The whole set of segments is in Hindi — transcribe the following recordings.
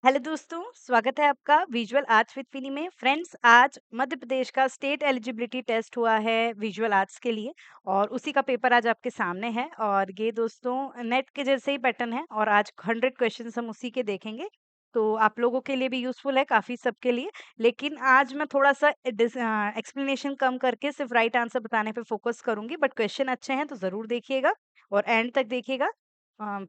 हेलो दोस्तों, स्वागत है आपका विजुअल आर्ट्स विद विनी में। फ्रेंड्स, आज मध्य प्रदेश का स्टेट एलिजिबिलिटी टेस्ट हुआ है विजुअल आर्ट्स के लिए और उसी का पेपर आज आपके सामने है। और ये दोस्तों नेट के जैसे ही पैटर्न है और आज 100 क्वेश्चंस हम उसी के देखेंगे। तो आप लोगों के लिए भी यूजफुल है काफ़ी, सबके लिए। लेकिन आज मैं थोड़ा सा एक्सप्लेनेशन कम करके सिर्फ राइट आंसर बताने पे फोकस करूंगी, बट क्वेश्चन अच्छे हैं तो ज़रूर देखिएगा और एंड तक देखिएगा।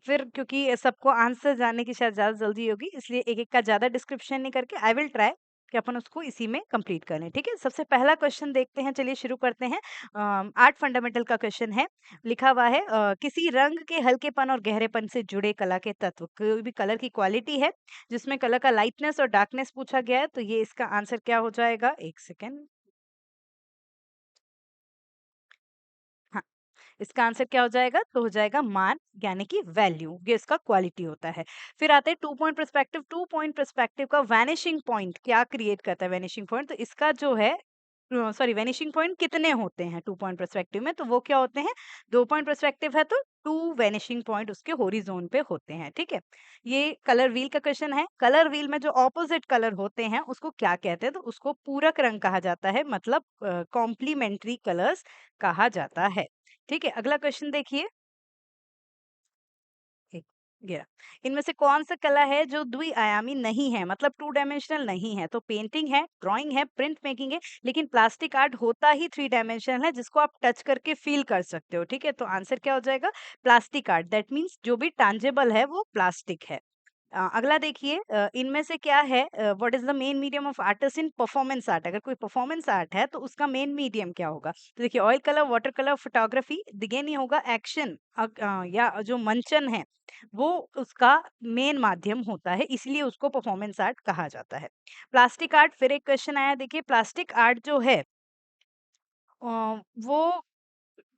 फिर क्योंकि सबको आंसर जानने की शायद ज़्यादा जल्दी होगी, इसलिए एक-एक का ज़्यादा डिस्क्रिप्शन नहीं करके आई विल ट्राई कि अपन उसको इसी में कंप्लीट कर लें, ठीक है? सबसे पहला क्वेश्चन देखते हैं, चलिए शुरू करते हैं। आर्ट फंडामेंटल का क्वेश्चन है, लिखा हुआ है किसी रंग के हल्केपन और गहरेपन से जुड़े कला के तत्व। कोई भी कलर की क्वालिटी है, जिसमें कलर का लाइटनेस और डार्कनेस पूछा गया है, तो ये इसका आंसर क्या हो जाएगा? 1 सेकंड। हाँ। इसका आंसर क्या हो जाएगा? तो हो जाएगा मान, यानी कि वैल्यू, ये इसका क्वालिटी होता है। फिर आते हैं 2 पॉइंट पर्सपेक्टिव। 2 पॉइंट पर्सपेक्टिव का वैनिशिंग पॉइंट क्या क्रिएट करता है? वैनिशिंग पॉइंट तो इसका जो है सॉरी, वैनिशिंग पॉइंट कितने होते हैं 2 पॉइंट पर्सपेक्टिव में? तो वो क्या होते हैं? 2 पॉइंट पर्सपेक्टिव है तो 2 वैनिशिंग पॉइंट उसके हॉरिज़ॉन पे होते हैं, ठीक है? ये कलर व्हील का क्वेश्चन है। कलर व्हील में जो ऑपोजिट कलर होते हैं उसको क्या कहते हैं? तो उसको पूरक रंग कहा जाता है, मतलब कॉम्प्लीमेंट्री कलर्स कहा जाता है। ठीक है, अगला क्वेश्चन देखिए। एक ये रहा। इनमें से कौन-सा कला है जो द्वि-आयामी नहीं है, मतलब 2 डायमेंशनल नहीं है? तो पेंटिंग है, ड्राइंग है, प्रिंट मेकिंग है, लेकिन प्लास्टिक आर्ट होता ही 3 डायमेंशनल है, जिसको आप टच करके फ़ील कर सकते हो, ठीक है? तो आंसर क्या हो जाएगा? प्लास्टिक आर्ट, दैट मीन्स जो भी टैंजिबल है वो प्लास्टिक है। अगला देखिए, इनमें से क्या है, what is the main medium of artist in performance art? अगर कोई परफॉर्मेंस आर्ट है तो उसका मेन मीडियम क्या होगा? तो देखिए, oil colour, water colour, photography, दिगेन ये होगा एक्शन, या जो मंचन है वो उसका मेन माध्यम होता है, इसलिए उसको परफॉर्मेंस आर्ट कहा जाता है। प्लास्टिक आर्ट, फिर एक क्वेश्चन आया, देखिए प्लास्टिक आर्ट जो है वो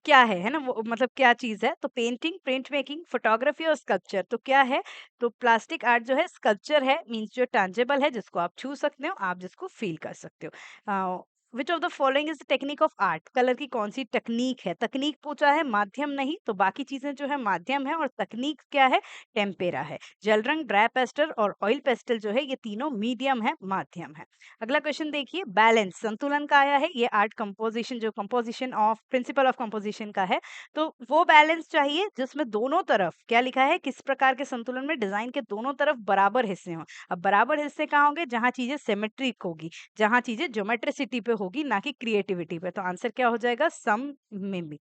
क्या है ना? वो मतलब क्या चीज़ है? तो पेंटिंग, प्रिंट मेकिंग, फोटोग्राफी और स्कल्पचर। तो क्या है? तो प्लास्टिक आर्ट जो है स्कल्पचर है, मीन्स जो टैंजिबल है, जिसको आप छू सकते हो, आप जिसको फ़ील कर सकते हो। Which of the following is the technique of art? Colour की कौन-सी तकनीक है? तकनीक पूछा है, माध्यम नहीं, तो बाकी चीज़ें जो है माध्यम है और तकनीक क्या है? टेम्पेरा है। जल रंग, ड्राई पेस्टल और ऑयल पेस्टल जो है ये तीनों मीडियम है, माध्यम है। अगला क्वेश्चन देखिए, बैलेंस, संतुलन का आया है। ये आर्ट कंपोजिशन, जो composition of principle of composition का है। तो वो बैलेंस चाहिए जिसमें दोनों तरफ क्या लिखा है, किस प्रकार के संतुलन में डिजाइन के दोनों तरफ बराबर हिस्से हों। अब बराबर हिस्से कहाँ होंगे? जहाँ चीजें सिमेट्रिक होगी, जहाँ चीजें ज्योमेट्रिसिटी पे होगी, ना कि क्रिएटिविटी पे। तो आंसर क्या हो जाएगा? सम में भी।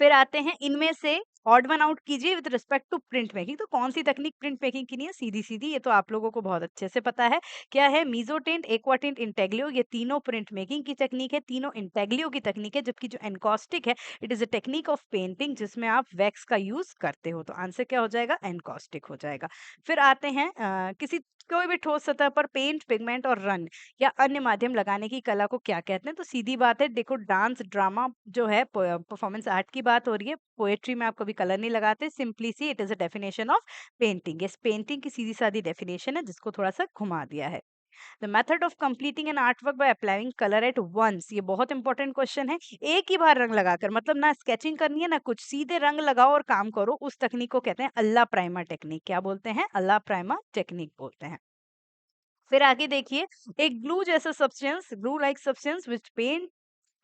फिर आते हैं, इनमें से ऑड वन आउट कीजिए with respect to print making. तो कौन सी तकनीक प्रिंट मेकिंग की नहीं है? सीधी-सीधी, ये तो आप लोगों को बहुत अच्छे से पता है। क्या है? मेसोटिंट, एक्वाटिंट, इंटेग्लियो, ये तीनों प्रिंट मेकिंग की टेक्नीक है, तीनों इंटेग्लियो की तकनीक है। जबकि जो एनकॉस्टिक है, it is a technique of painting जिसमें आप वैक्स का यूज़ करते हो। तो आंसर क्या हो जाएगा? एनकॉस्टिक हो जाएगा। फिर आते हैं, किसी कोई भी ठोस सतह पर पेंट, पिगमेंट और रंग या अन्य माध्यम लगाने की कला को क्या कहते हैं? तो सीधी बात है, देखो डांस, ड्रामा जो है, परफॉर्मेंस आर्ट की बात हो रही है। पोएट्री में आप कभी कलर नहीं लगाते, simply see it is a definition of painting. Yes, painting की सीधी-सादी डेफिनेशन है, जिसको थोड़ा-सा घुमा दिया है। The method of completing an artwork by applying colour at once, ये बहुत इंपॉर्टेंट क्वेश्चन है। एक ही बार रंग लगाकर, मतलब ना स्केचिंग करनी है ना कुछ, सीधे रंग लगाओ और काम करो, उस तकनीक को कहते हैं अल्ला प्राइमा टेक्निक। क्या बोलते हैं? अल्ला प्राइमा टेक्निक बोलते हैं। फिर आगे देखिए, एक ग्लू जैसा substance, glue like substance which paint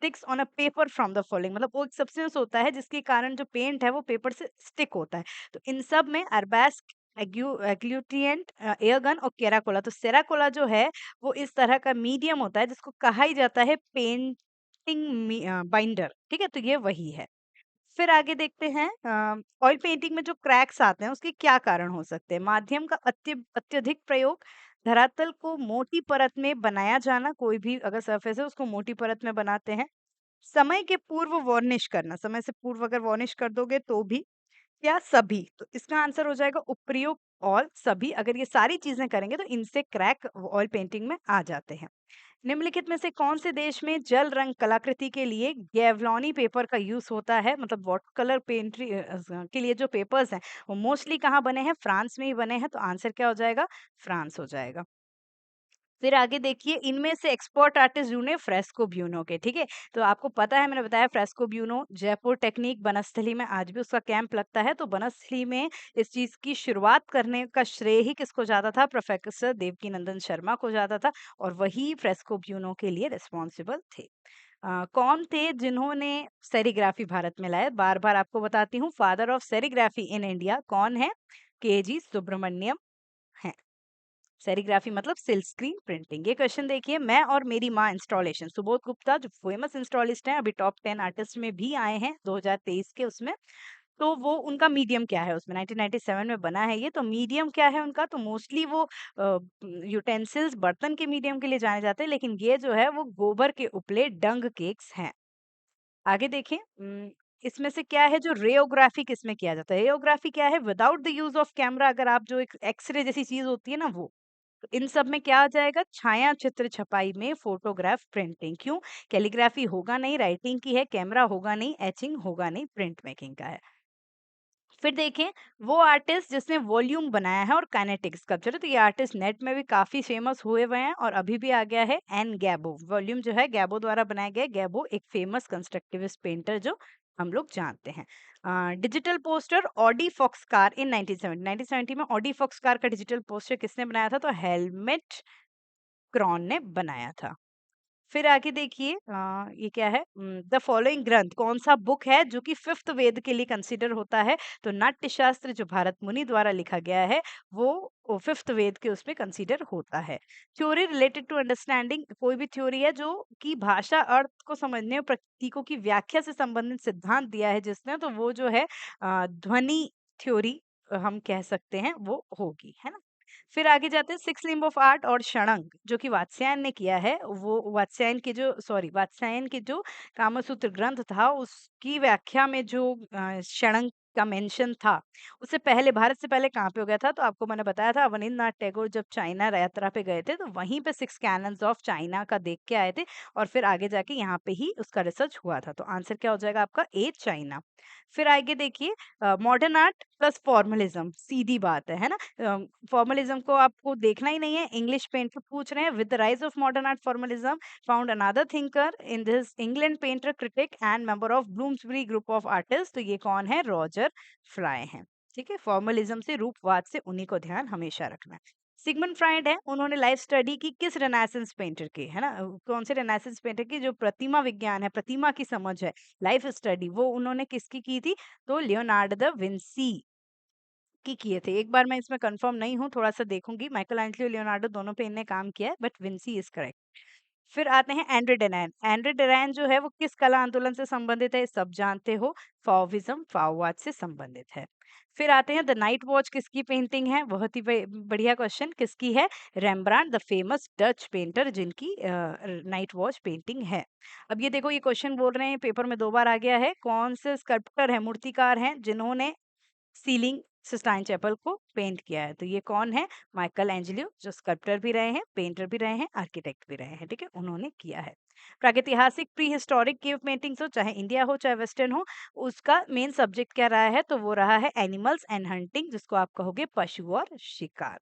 sticks on a paper from the following, मतलब वो एक सब्सटेंस होता है जिसके कारण जो पेंट है वो पेपर से स्टिक होता है। तो इन सब में अरबास्क, एग्लूटिएंट, एयरगन और केराकोला। तो सेराकोला जो है वो इस तरह का मीडियम होता है जिसको कहा ही जाता है पेंटिंग बाइंडर, ठीक है? तो ये वही है। फिर आगे देखते हैं, ऑयल पेंटिंग में जो क्रैक्स आते हैं उसके क्या कारण हो सकते हैं? माध्यम का अत्यधिक प्रयोग, धरातल को मोटी परत में बनाया जाना, कोई भी अगर सरफेस है उसको मोटी परत में बनाते हैं। समय के पूर्व वार्निश करना, समय से पूर्व अगर वार्निश कर दोगे तो भी, या सभी? तो इसका आंसर हो जाएगा उपयुक्त और सभी। अगर ये सारी चीजें करेंगे तो इनसे क्रैक ऑयल पेंटिंग में आ जाते हैं। निम्नलिखित में से कौन से देश में जल रंग कलाकृति के लिए गैवलॉनी पेपर का यूज होता है? मतलब वाटर कलर पेंट्री के लिए जो पेपर्स हैं वो मोस्टली कहाँ बने हैं? फ्रांस में ही बने हैं। तो आंसर क्या हो जाएगा? फ्रांस हो जाएगा। फिर आगे देखिए, इनमें से एक्सपर्ट आर्टिस्ट ढूंढे फ्रेस्को ब्यूनो के, ठीक है। तो आपको पता है, मैंने बताया fresco buono Jaipur technique Banasthali में आज भी उसका कैंप लगता है। तो बनस्थली में इस चीज की शुरुआत करने का श्रेय ही किसको जाता था? प्रोफेसर देवकीनंदन शर्मा को जाता था, और वही फ्रेस्को ब्यूनो के लिए रिस्पॉन्सिबल थे। कौन थे जिन्होंने सेरीग्राफी भारत में लाया? बार बार आपको बताती हूँ, father of serigraphy in India कौन है? के जी सुब्रमण्यम है। सेरीग्राफी मतलब सिल्क स्क्रीन प्रिंटिंग। ये क्वेश्चन देखिए, मैं और मेरी माँ इंस्टॉलेशन, सुबोध गुप्ता जो फेमस इंस्टॉलिस्ट हैं, अभी टॉप 10 आर्टिस्ट में भी आए हैं 2023 के उसमें। तो वो उनका मीडियम क्या है उसमें? 1997 में बना है ये। तो मीडियम क्या है उनका? तो मोस्टली वो यूटेंसिल्स, बर्तन के मीडियम के लिए जाने जाते हैं, लेकिन ये जो है वो गोबर के उपले डंग केक्स हैं। आगे देखें, इसमें से क्या है जो रेयोग्राफी किसमें किया जाता है? रेयोग्राफी क्या है? Without the use of camera, अगर आप जो एक एक्सरे जैसी चीज होती है ना वो, तो इन सब में क्या आ जाएगा? छाया चित्र छपाई में फोटोग्राफ प्रिंटिंग। क्यों? कैलीग्राफी होगा नहीं, राइटिंग की है, कैमरा होगा नहीं, एचिंग होगा नहीं, प्रिंट मेकिंग का है। फिर देखें, वो आर्टिस्ट जिसने वॉल्यूम बनाया है और काइनेटिक स्कल्पचर है, तो ये आर्टिस्ट नेट में भी काफी फेमस हुए हुए हैं और अभी भी आ गया है। एन गैबो, वॉल्यूम जो है गैबो द्वारा बनाया गया है। गैबो एक फेमस कंस्ट्रक्टिविस्ट पेंटर जो हम लोग जानते हैं। डिजिटल पोस्टर ऑडी फॉक्सकार इन 1970 में ऑडी फॉक्सकार का डिजिटल पोस्टर किसने बनाया था? तो हेलमेट क्रॉन ने बनाया था। फिर आगे देखिए, ये क्या है? द फॉलोइंग ग्रंथ कौन सा बुक है जो कि फिफ्थ वेद के लिए कंसिडर होता है? तो नाट्य शास्त्र जो भारत मुनि द्वारा लिखा गया है वो फिफ्थ वेद के उसमें कंसिडर होता है। थ्योरी रिलेटेड टू अंडरस्टैंडिंग, कोई भी थ्योरी है जो कि भाषा अर्थ को समझने और प्रतीकों की व्याख्या से संबंधित सिद्धांत दिया है जिसने, तो वो जो है ध्वनि थ्योरी हम कह सकते हैं वो होगी, है ना। फिर आगे जाते हैं, सिक्स लिम्ब ऑफ आर्ट और षडंग जो कि वात्स्यायन ने किया है। वो वात्स्यायन के जो कामसूत्र ग्रंथ था उसकी व्याख्या में जो षडंग का मेंशन था, उससे पहले, भारत से पहले कहाँ पे हो गया था? तो आपको मैंने बताया था, अवनींद्रनाथ टैगोर जब चाइना यात्रा पे गए थे तो वहीं पे सिक्स कैनन्स ऑफ चाइना का देख के आए थे, और फिर आगे जाके यहाँ पे ही उसका रिसर्च हुआ था। तो आंसर क्या हो जाएगा आपका? ए, चाइना। फिर आगे देखिए, मॉडर्न आर्ट प्लस फॉर्मलिज्म, सीधी बात है ना। फॉर्मलिज्म को आपको देखना ही नहीं है, इंग्लिश पेंटर पूछ रहे हैं। With the rise of modern art formalism found another thinker in this England, painter, critic and member of Bloomsbury group of artist. तो ये कौन है? रॉजर फ्राई हैं। ठीक है, फॉर्मलिज्म से, रूपवाद से, उन्हीं को ध्यान हमेशा रखना है। सिगमंड फ्राइड है, उन्होंने लाइफ स्टडी की किस रेनेसेंस पेंटर की, है ना? कौन से रेनेसेंस पेंटर की? जो प्रतिमा विज्ञान है, प्रतिमा की समझ है, लाइफ स्टडी, वो उन्होंने किसकी की थी? तो लियोनार्डो दा विंसी की किए थे। एक बार मैं इसमें कंफर्म नहीं हूँ, थोड़ा-सा देखूँगी। माइकल एंजेलो, लियोनार्डो दोनों पे इनने काम किया है, बट विंसी इज़ करेक्ट। फिर आते हैं एंड्रे डेरान। एंड्रे डेरान जो है वो किस कला आंदोलन से संबंधित है? सब जानते हो, फाओविज़्म, फाओवाद से संबंधित है। फिर आते हैं, द नाइट वॉच किसकी पेंटिंग है? बहुत ही बढ़िया क्वेश्चन, किसकी है? रेम्ब्रांड, द फेमस डच पेंटर जिनकी नाइट वॉच पेंटिंग है। अब ये देखो, ये क्वेश्चन बोल रहे हैं, पेपर में 2 बार आ गया है। कौन से स्कल्प्टर है, मूर्तिकार हैं जिन्होंने सीलिंग सिस्टाइन चैपल को पेंट किया है? तो ये कौन है? माइकल एंजेलो, जो स्कल्प्टर भी रहे हैं, पेंटर भी रहे हैं, आर्किटेक्ट भी रहे हैं, ठीक है, उन्होंने किया है। प्रागैतिहासिक प्री हिस्टोरिक केव पेंटिंग्स हो, चाहे इंडिया हो चाहे वेस्टर्न हो, उसका मेन सब्जेक्ट क्या रहा है? तो वो रहा है एनिमल्स एंड हंटिंग, जिसको आप कहोगे पशु और शिकार।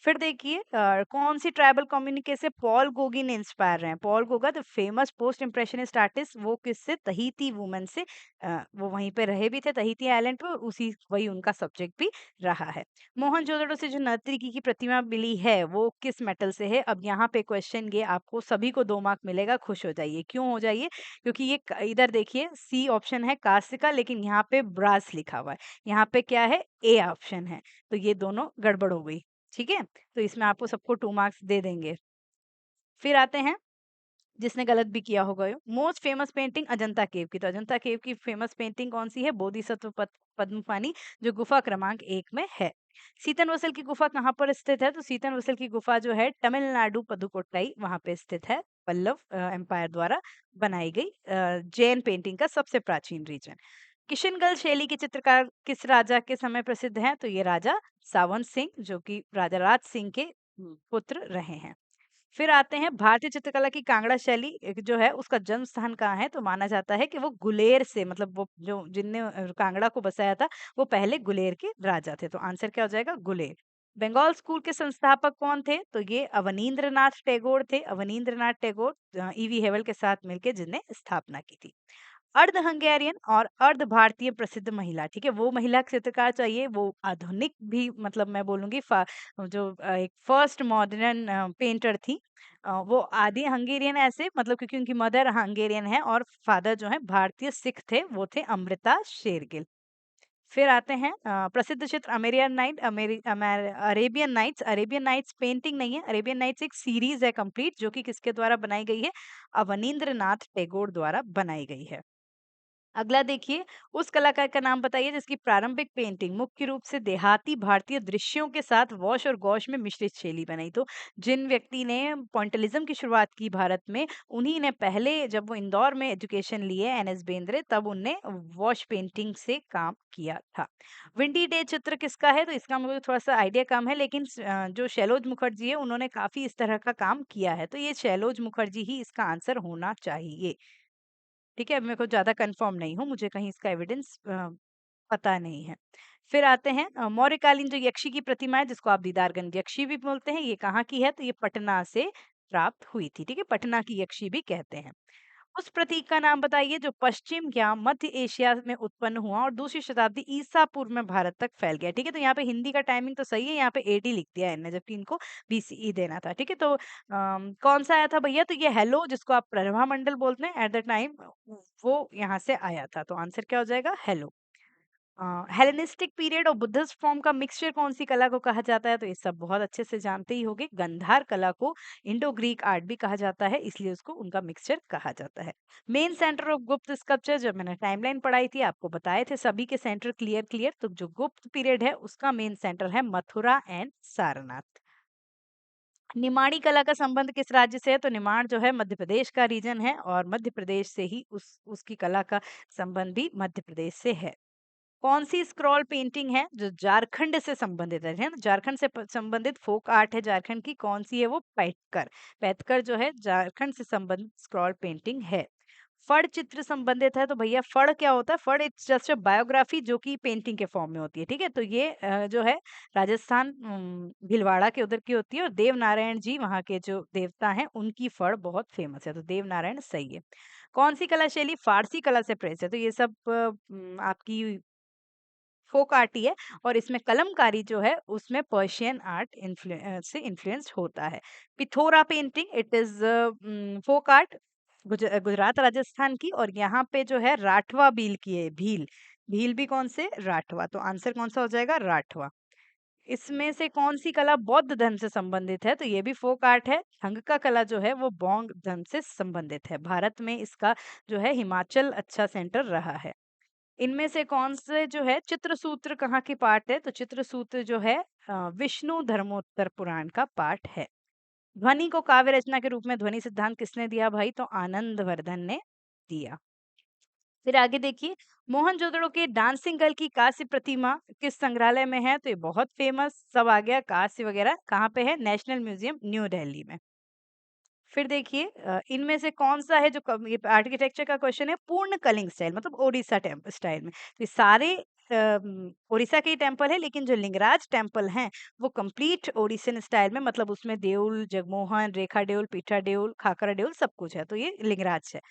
फिर देखिए, कौन सी ट्राइबल कम्युनिटी से पॉल गोगी ने इंस्पायर रहे हैं? Paul Goga the famous post impressionist artist, वो किससे? तहीती वुमन से। वो वहीं पे रहे भी थे तहीती आइलैंड पे, उसी वही उनका सब्जेक्ट भी रहा है। मोहनजोदड़ो से जो नर्तकी की प्रतिमा मिली है वो किस मेटल से है? अब यहाँ पे क्वेश्चन ये आपको सभी को 2 मार्क मिलेगा, खुश हो जाइए। क्यों हो जाइए? क्योंकि ये इधर देखिए, सी ऑप्शन है कांस्य का, लेकिन यहाँ पे ब्रास लिखा हुआ है। यहाँ पे क्या है? ए ऑप्शन है। तो ये दोनों गड़बड़ हो गई, ठीक है? तो इसमें आपको सबको 2 मार्क्स दे देंगे। फिर आते हैं, जिसने गलत भी किया होगा, मोस्ट फेमस पेंटिंग अजंता केव की। तो अजंता केव की फेमस पेंटिंग कौन सी है? बोधिसत्व पद्म पानी, जो गुफा क्रमांक 1 में है। सीतन वसल की गुफा कहाँ पर स्थित है? तो सीतन वसल की गुफा जो है तमिलनाडु पदुकोट्टाई वहां पे स्थित है। पल्लव एम्पायर द्वारा बनाई गई जैन पेंटिंग का सबसे प्राचीन रीजन। किशनगढ़ शैली के चित्रकार किस राजा के समय प्रसिद्ध हैं? तो ये राजा सावन सिंह, जो कि राजा राज सिंह के पुत्र रहे हैं। फिर आते हैं, भारतीय चित्रकला की कांगड़ा शैली जो है उसका जन्म स्थान कहाँ है? तो माना जाता है कि वो गुलेर से, मतलब वो जो जिनने कांगड़ा को बसाया था वो पहले गुलेर के राजा थे। तो आंसर क्या हो जाएगा? गुलेर। बंगाल स्कूल के संस्थापक कौन थे? तो ये अवनींद्रनाथ टैगोर थे। अवनींद्रनाथ टैगोर ईवी हेवल के साथ मिलके जिनने स्थापना की थी। अर्ध हंगेरियन और अर्ध भारतीय प्रसिद्ध महिला, ठीक है? वो महिला चित्रकार चाहिए, वो आधुनिक भी मतलब मैं बोलूँगी जो एक फर्स्ट मॉडर्न पेंटर थी। वो आदि हंगेरियन ऐसे मतलब क्योंकि उनकी मदर हंगेरियन है और फादर जो है भारतीय सिख थे, वो थे अमृता शेरगिल। फिर आते हैं प्रसिद्ध चित्र Arabian Nights. Arabian Nights painting नहीं है, अरेबियन नाइट्स एक सीरीज है कंप्लीट जो कि किसके द्वारा बनाई गई है? अवनींद्रनाथ टैगोर द्वारा बनाई गई है। अगला देखिए, उस कलाकार का नाम बताइए जिसकी प्रारंभिक पेंटिंग मुख्य रूप से देहाती भारतीय दृश्यों के साथ वॉश और गॉश में मिश्रित शैली बनाई। तो जिन व्यक्ति ने पॉइंटलिज्म की शुरुआत की भारत में, उन्हीं ने पहले जब वो इंदौर में एजुकेशन लिए एनएस बेंद्रे, तब उनने वॉश पेंटिंग से काम किया था। विंडी डे चित्र किसका है? तो इसका मुझे थोड़ा सा आइडिया कम है, लेकिन जो शैलोज मुखर्जी है उन्होंने काफी इस तरह का काम किया है, तो ये शैलोज मुखर्जी ही इसका आंसर होना चाहिए। ठीक है, मेरे को ज़्यादा कन्फर्म नहीं हूँ, मुझे कहीं इसका एविडेंस पता नहीं है। फिर आते हैं मौर्यकालीन जो यक्षी की प्रतिमा है जिसको आप दीदारगंज यक्षी भी बोलते हैं, ये कहाँ की है? तो ये पटना से प्राप्त हुई थी, ठीक है? पटना की यक्षी भी कहते हैं। उस प्रतीक का नाम बताइए जो पश्चिम या मध्य एशिया में उत्पन्न हुआ और दूसरी शताब्दी ईसा पूर्व में भारत तक फैल गया। ठीक है, तो यहाँ पे हिंदी का टाइमिंग तो सही है, यहाँ पे एडी लिख दिया है इनने, जबकि इनको बीसीई देना था। ठीक है, तो कौन सा आया था भैया? तो ये हेलो जिसको आप प्रभा मंडल बोलते हैं एट द टाइम, वो यहाँ से आया था। तो आंसर क्या हो जाएगा? हेलो। हेलेनिस्टिक पीरियड और बुद्धिस्ट फॉर्म का मिक्सचर कौन सी कला को कहा जाता है? तो ये सब बहुत अच्छे से जानते ही होंगे। गंधार कला को इंडो ग्रीक आर्ट भी कहा जाता है, इसलिए उसको उनका मिक्सचर कहा जाता है। मेन सेंटर ऑफ गुप्त स्कल्पचर, जब मैंने टाइमलाइन पढ़ाई थी आपको बताए थे सभी के सेंटर क्लियर क्लियर। तो जो गुप्त पीरियड है उसका मेन सेंटर है मथुरा एंड सारनाथ। निमाड़ी कला का संबंध किस राज्य से है? तो निमाड़ जो है मध्य प्रदेश का रीजन है और मध्य प्रदेश से ही उस उसकी कला का संबंध भी मध्य प्रदेश से है। कौन सी स्क्रॉल पेंटिंग है जो झारखंड से संबंधित है ना? झारखंड से संबंधित फोक आर्ट है झारखंड की, कौन सी है वो? पैटकर। पैटकर जो है झारखंड से संबंधित स्क्रॉल पेंटिंग है। फड़ चित्र संबंधित है, तो भैया फड़ क्या होता है? फड़ इट्स जस्ट अ बायोग्राफी जो कि पेंटिंग के फॉर्म में होती है। ठीक है, तो ये जो है राजस्थान भीलवाड़ा के उधर की होती है और देव नारायण जी वहाँ के जो देवता हैं उनकी फड़ बहुत फेमस है, तो देव नारायण सही है। कौन सी कला शैली फारसी कला से प्रेरित है? तो ये सब आपकी फोक आर्ट ही है और इसमें कलमकारी जो है उसमें पर्शियन आर्ट से इन्फ्लुएंस्ड होता है। Pithora painting it is folk art Gujarat Rajasthan की, और यहाँ पे जो है राठवा भील की है। भील भील भी कौन से? राठवा। तो आंसर कौन सा हो जाएगा? राठवा। इसमें से कौन सी कला बौद्ध धर्म से संबंधित है? तो ये भी फोक आर्ट है। हंग का कला जो है वो बौद्ध धर्म से संबंधित है। भारत में इसका जो है हिमाचल अच्छा सेंटर रहा है। इनमें से कौन से जो है चित्रसूत्र कहाँ की पार्ट है? तो चित्रसूत्र जो है विष्णु धर्मोत्तर पुराण का पार्ट है। ध्वनि को काव्य रचना के रूप में ध्वनि सिद्धांत किसने दिया भाई? तो आनंदवर्धन ने दिया। फिर आगे देखिए, मोहनजोदड़ो के डांसिंग गर्ल की कांस्य प्रतिमा किस संग्रहालय में है? तो ये बहुत फेमस सब आ गया, कांस्य वगैरह कहाँ पे है? नेशनल म्यूजियम न्यू दिल्ली में। फिर देखिए इनमें से कौन-सा है जो ये आर्किटेक्चर का क्वेश्चन है, पूर्ण कलिंग स्टाइल मतलब ओडिशा टेम्प स्टाइल में। तो ये सारे ओडिशा के ही टेम्पल है, लेकिन जो लिंगराज टेम्पल हैं वो कंप्लीट ओडिसियन स्टाइल में, मतलब उसमें देउल, जगमोहन, रेखा देउल, पीठा देउल, खाकरा देउल सब कुछ है, तो ये लिंगराज है।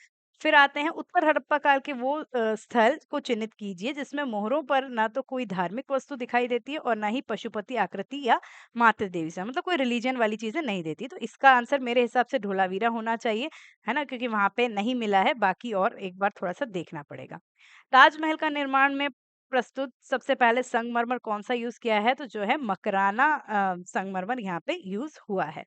फिर आते हैं उत्तर हड़प्पा काल के वो स्थल को चिन्हित कीजिए जिसमें मोहरों पर ना तो कोई धार्मिक वस्तु दिखाई देती है और ना ही पशुपति आकृति या मातृ देवी से, मतलब कोई रिलीजन वाली चीजें नहीं देती। तो इसका आंसर मेरे हिसाब से ढोलावीरा होना चाहिए, है ना? क्योंकि वहां पे नहीं मिला है, बाकी और एक बार थोड़ा सा देखना पड़ेगा। ताजमहल का निर्माण में प्रस्तुत सबसे पहले संगमरमर कौन सा यूज किया है? तो जो है मकराना संगमरमर यहाँ पे यूज हुआ है।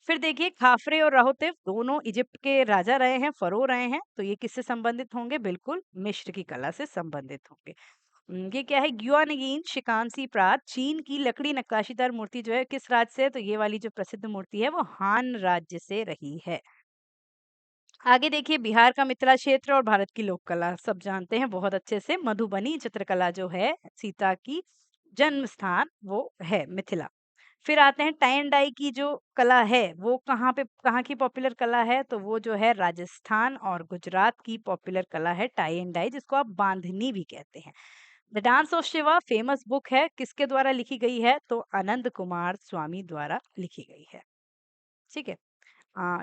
फिर देखिए खाफरे और राहोतेव दोनों इजिप्ट के राजा रहे हैं, फरो रहे हैं, तो ये किससे संबंधित होंगे? बिल्कुल मिस्र की कला से संबंधित होंगे। ये क्या है? ग्युआनगीन शिकांसी प्रात चीन की लकड़ी नक्काशीदार मूर्ति जो है किस राज्य से है? तो ये वाली जो प्रसिद्ध मूर्ति है वो हान राज्य से रही है। आगे देखिए, बिहार का मिथिला क्षेत्र और भारत की लोक कला सब जानते हैं बहुत अच्छे से। मधुबनी चित्रकला जो है सीता की जन्म स्थान वो है मिथिला। फिर आते हैं टाई एंड डाई की जो कला है वो कहाँ की पॉपुलर कला है? तो वो जो है राजस्थान और गुजरात की पॉपुलर कला है टाई एंड डाई, जिसको आप बांधनी भी कहते हैं। The dance of Shiva famous book है, किसके द्वारा लिखी गई है? तो आनंद कुमार स्वामी द्वारा लिखी गई है। ठीक है।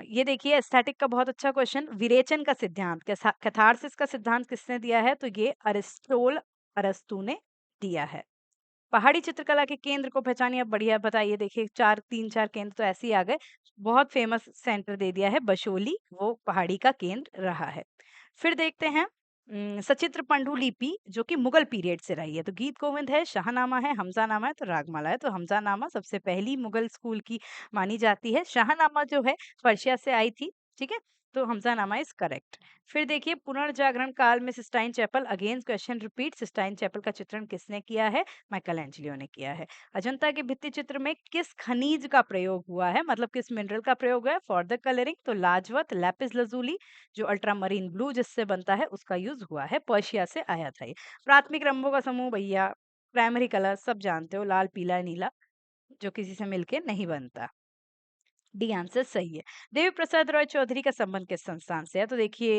ये देखिए एस्थेटिक का बहुत अच्छा क्वेश्चन, विरेचन का सिद्धांत, कैथारसिस का सिद्धांत किसने दिया है? तो ये अरस्तु ने दिया है। पहाड़ी चित्रकला के केंद्र को पहचानिए। अब बढ़िया बताइए, देखिए 3-4 केंद्र तो ऐसे ही आ गए। बहुत फेमस सेंटर दे दिया है बशोली, वो पहाड़ी का केंद्र रहा है। फिर देखते हैं सचित्र पांडुलिपि जो कि मुगल पीरियड से रही है। तो गीत गोविंद है, शाहनामा है, हमजानामा है, तो रागमाला है। तो हमजानामा सबसे पहली मुगल स्कूल की मानी जाती है। शाहनामा जो है पर्शिया से आई थी। ठीक है, तो हमजानामा इज करेक्ट। फिर देखिए पुनर्जागरण काल में Sistine Chapel, again question repeat, Sistine Chapel का चित्रण किसने किया है? माइकलएंजेलो ने किया है। अजंता के भित्ति चित्र में किस खनिज का प्रयोग हुआ है, मतलब किस मिनरल का प्रयोग हुआ है फॉर द कलरिंग? तो लाजवत, लैपिस लजूली, जो अल्ट्रामरीन ब्लू जिससे बनता है उसका यूज हुआ है, पर्शिया से आया था ये। प्राथमिक रंगों का समूह भैया, प्राइमरी कलर सब जानते हो, लाल पीला नीला, जो किसी से मिलके नहीं बनता। डी आंसर सही है। देवी प्रसाद रॉय चौधरी का संबंध किस संस्थान से है? तो देखिए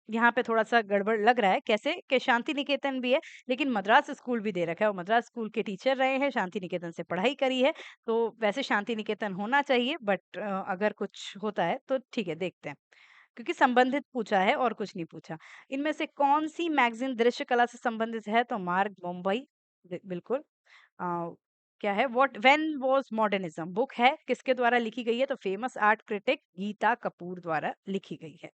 यहाँ पे थोड़ा सा गड़बड़ लग रहा है। कैसे कि शांति निकेतन भी है, लेकिन मद्रास स्कूल भी दे रखा है, और मद्रास स्कूल के टीचर रहे हैं, शांति निकेतन से पढ़ाई करी है। तो वैसे शांति निकेतन होना चाहिए, बट अगर कुछ होता है तो ठीक है, देखते हैं, क्योंकि संबंधित पूछा है और कुछ नहीं पूछा। इनमें से कौन सी मैगजीन दृश्य कला से संबंधित है? तो मार्ग मुंबई, बिल्कुल। अ, क्या है? What when was modernism book है, किसके द्वारा लिखी गई है? तो famous art critic Geeta Kapur द्वारा लिखी गई है।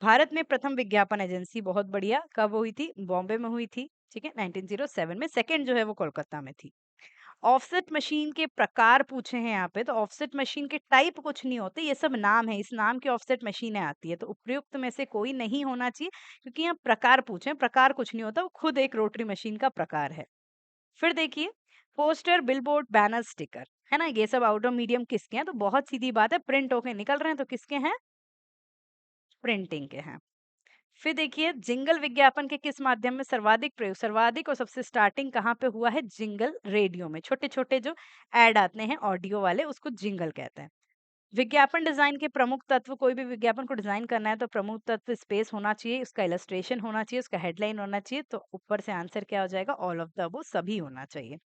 भारत में प्रथम विज्ञापन एजेंसी, बहुत बढ़िया, कब हुई थी? बॉम्बे में हुई थी। ठीक है, 1907 में। सेकंड जो है वो कोलकाता में थी। ऑफसेट मशीन के प्रकार पूछे हैं यहाँ पे, तो ऑफसेट मशीन के टाइप कुछ नहीं होते, ये सब नाम है, इस नाम की ऑफसेट मशीनें आती है, तो उपयुक्त में से कोई नहीं होना चाहिए, क्योंकि यहाँ प्रकार पूछे हैं, प्रकार कुछ नहीं होता, वो खुद एक रोटरी मशीन का प्रकार है। फिर देखिए पोस्टर, बिलबोर्ड, बैनर, स्टिकर, है ना, ये सब आउटडोर मीडियम किसके हैं? तो बहुत सीधी बात है, प्रिंट होके निकल रहे हैं, तो किसके हैं? प्रिंटिंग के हैं। फिर देखिए जिंगल विज्ञापन के किस माध्यम में सर्वाधिक प्रयोग? सर्वाधिक और सबसे स्टार्टिंग कहाँ पे हुआ है? जिंगल, रेडियो में, छोटे छोटे जो एड आते हैं ऑडियो वाले, उसको जिंगल कहते हैं। विज्ञापन डिजाइन के प्रमुख तत्व, कोई भी विज्ञापन को डिजाइन करना है तो प्रमुख तत्व स्पेस होना चाहिए, उसका इलस्ट्रेशन होना चाहिए, उसका हेडलाइन होना चाहिए, तो ऊपर से आंसर क्या हो जाएगा? ऑल ऑफ द अबव, सभी होना चाहिए।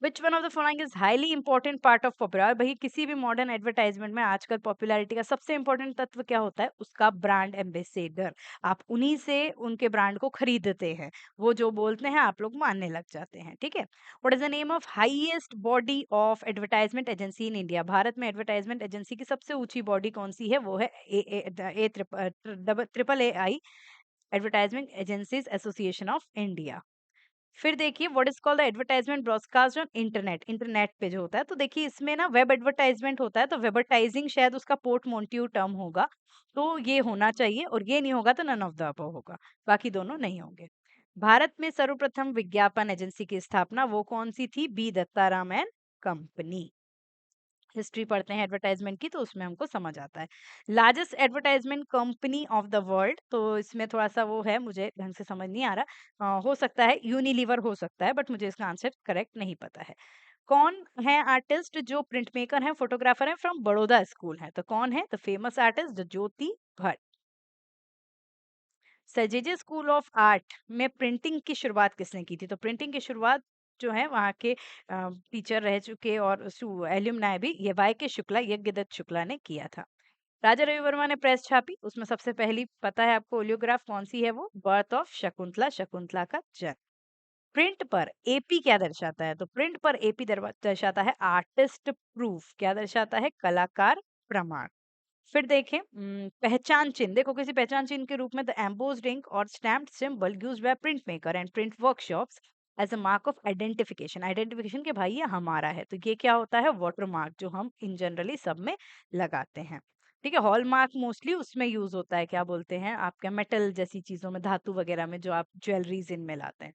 Which one of the following is highly important part of popular? भाई किसी भी मॉडर्न एडवर्टाइजमेंट में आजकल पॉपुलैरिटी का सबसे इंपॉर्टेंट तत्व क्या होता है? उसका ब्रांड एम्बेसडर। आप उन्हीं से उनके ब्रांड को खरीदते हैं, वो जो बोलते हैं आप लोग मानने लग जाते हैं। ठीक है, what is the name of highest body of advertisement agency in India? Bharat में एडवर्टाइजमेंट एजेंसी की सबसे ऊंची बॉडी कौन सी है? वो है triple A I, advertisement agencies association of India. फिर देखिए what is called the advertisement broadcast on internet, internet पे जो होता है, तो देखिए इसमें ना वेब एडवर्टाइजमेंट होता है, तो वेबरटाइजिंग शायद उसका पोर्टमोन्ट्यू टर्म होगा, तो ये होना चाहिए, और ये नहीं होगा तो नन ऑफ द अबव होगा, बाकी दोनों नहीं होंगे। भारत में सर्वप्रथम विज्ञापन एजेंसी की स्थापना वो कौन सी थी? B Dattaram and company. History पढ़ते हैं एडवर्टाइजमेंट की तो उसमें हमको समझ आता है। Largest advertisement company of the world, तो इसमें थोड़ा सा वो है, मुझे ढंग से समझ नहीं आ रहा, हो सकता है यूनिलीवर हो सकता है, बट मुझे इसका आंसर करेक्ट नहीं पता है। कौन है आर्टिस्ट जो प्रिंट मेकर है, फोटोग्राफर है, फ्रॉम बड़ौदा स्कूल है? तो कौन है? The famous artist Jyoti Bhatt. सजेजे स्कूल ऑफ आर्ट में प्रिंटिंग की शुरुआत किसने की थी? तो प्रिंटिंग की शुरुआत जो है वहाँ के टीचर रह चुके और एल्यूमनाय भी, ये वाई के शुक्ला, यज्ञदत्त शुक्ला ने किया था। राजा रवि वर्मा ने प्रेस छापी, उसमें सबसे पहली पता है आपको ओलियोग्राफ कौन सी है? वो बर्थ ऑफ शकुंतला, शकुंतला का जन्म। प्रिंट पर एपी क्या दर्शाता है? तो प्रिंट पर एपी दर्शाता है आर्टिस्ट प्रूफ, क्या दर्शाता है? कलाकार प्रमाण। फिर देखें पहचान चिन्ह, देखो किसी पहचान चिन्ह के रूप में द एम्बोस्ड इंक और stamped symbol used by print maker and print workshops as a mark of identification, identification के भाई ये हमारा है, तो ये क्या होता है? वाटर मार्क, जो हम इन जनरली सब में लगाते हैं। ठीक है, हॉल मार्क मोस्टली उसमें यूज होता है, क्या बोलते हैं आपका, मेटल जैसी चीजों में, धातु वगैरह में, जो आप ज्वेलरीज इनमें लाते हैं।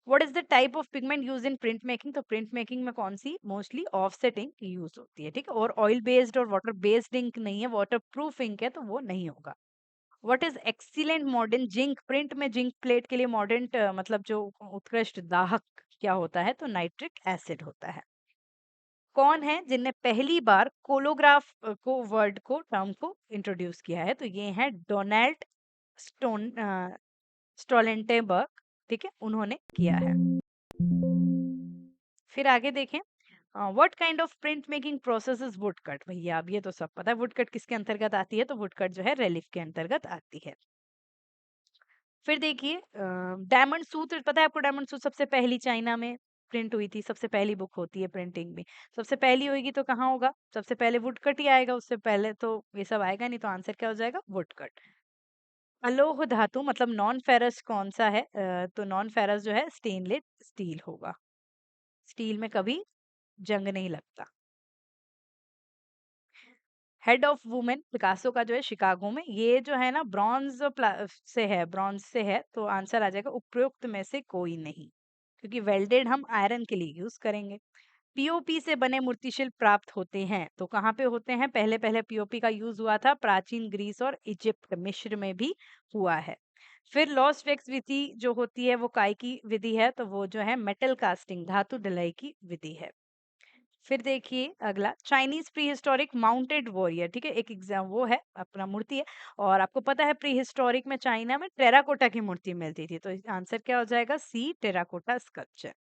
What is the type of pigment use in print making? तो प्रिंट मेकिंग में कौन सी? मोस्टली ऑफसेट इंक यूज होती है। ठीक है, और ऑयल बेस्ड और वाटर बेस्ड इंक नहीं है, वाटर प्रूफ इंक है, तो वो नहीं होगा। What is excellent modern zinc? Print में जिंक प्लेट के लिए मॉडर्न मतलब जो उत्कृष्ट दाहक क्या होता है? तो नाइट्रिक एसिड होता है। कौन है जिनने पहली बार कोलोग्राफ को वर्ड को टर्म को इंट्रोड्यूस किया है? तो ये है डोनाल्ड स्टोन स्टोलेंटेबर्ग। ठीक है, उन्होंने किया है। फिर आगे देखें, what kind of print making process is woodcut. भैया अब ये तो सब पता है, वुडकट किसके अंतर्गत आती है, तो वुडकट जो है रेलिफ के अंतर्गत आती है। फिर देखिए, डायमंड सूत्र पता है आपको, डायमंड सूत्र सबसे पहली चाइना में प्रिंट हुई थी, सबसे पहली बुक होती है प्रिंटिंग में। सबसे पहली होगी तो कहाँ होगा, सबसे पहले वुडकट ही आएगा, उससे पहले तो ये सब आएगा नहीं, तो आंसर क्या हो जाएगा, वुडकट। अलोह धातु मतलब नॉन फेरस कौन सा है, तो नॉन फेरस जो है स्टेनलेस स्टील होगा। स्टील में कभी जंग नहीं लगता। हेड ऑफ वुमेन पिकासो का जो है शिकागो में, ये जो है ना ब्रॉन्ज से है, ब्रॉन्ज से है, तो आंसर आ जाएगा उपरोक्त में से कोई नहीं, क्योंकि वेल्डेड हम आयरन के लिए यूज करेंगे। पीओपी से बने मूर्तिशिल्प प्राप्त होते हैं, तो कहाँ पे होते हैं, पहले पहले पीओपी का यूज हुआ था प्राचीन ग्रीस और इजिप्ट मिस्र में भी हुआ है। फिर लॉस्ट वेक्स विधि जो होती है वो काय की विधि है, तो वो जो है मेटल कास्टिंग धातु ढलाई की विधि है। फिर देखिए अगला, Chinese pre historic mounted warrior, ठीक है, एक एग्जाम वो है अपना मूर्ति है। और आपको पता है प्री हिस्टोरिक में चाइना में टेराकोटा की मूर्ति मिलती थी, तो आंसर क्या हो जाएगा, C terracotta sculpture.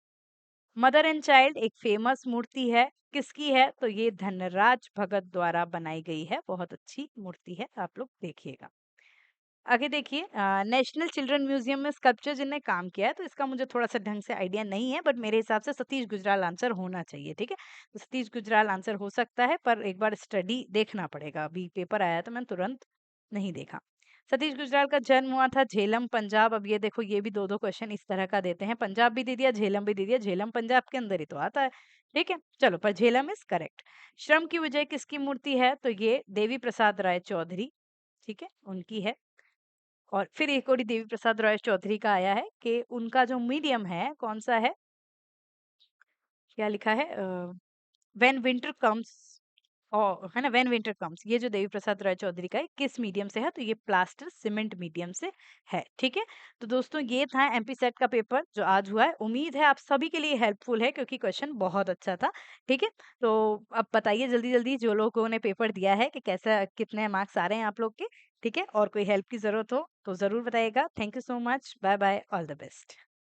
Mother and child एक फेमस मूर्ति है, किसकी है, तो ये धनराज भगत द्वारा बनाई गई है, बहुत अच्छी मूर्ति है, आप लोग देखिएगा। आगे देखिए, नेशनल चिल्ड्रन म्यूजियम में स्कल्पचर जिनने काम किया है, तो इसका मुझे थोड़ा सा ढंग से आइडिया नहीं है, बट मेरे हिसाब से सतीश गुजराल आंसर होना चाहिए, ठीक है। तो सतीश गुजराल आंसर हो सकता है, पर एक बार स्टडी देखना पड़ेगा, अभी पेपर आया तो मैंने तुरंत नहीं देखा। सतीश गुजराल का जन्म हुआ था झेलम पंजाब। अब ये देखो, ये भी दो दो क्वेश्चन इस तरह का देते हैं, पंजाब भी दे दिया, झेलम भी दे दिया, झेलम पंजाब के अंदर ही तो आता है, ठीक है, चलो, पर झेलम इज करेक्ट। श्रम की विजय किसकी मूर्ति है, तो ये देवी प्रसाद राय चौधरी, ठीक है, उनकी है। और फिर एक और देवी प्रसाद रॉय चौधरी का आया है कि उनका जो मीडियम है कौन सा है, क्या लिखा है, व्हेन विंटर कम्स, और है ना, व्हेन विंटर कम्स, ये जो देवी प्रसाद रॉय चौधरी का है किस मीडियम से है, तो ये प्लास्टर सीमेंट मीडियम से है, ठीक है। तो दोस्तों ये था एमपी सेट का पेपर जो आज हुआ है, उम्मीद है आप सभी के लिए हेल्पफुल है, क्योंकि क्वेश्चन बहुत अच्छा था, ठीक है। तो अब बताइए जल्दी जल्दी जो लोगों ने पेपर दिया है कि कैसा, कितने मार्क्स आ रहे हैं आप लोग के, ठीक है, और कोई हेल्प की जरूरत हो तो जरूर बताइएगा। Thank you so much, bye bye, all the best.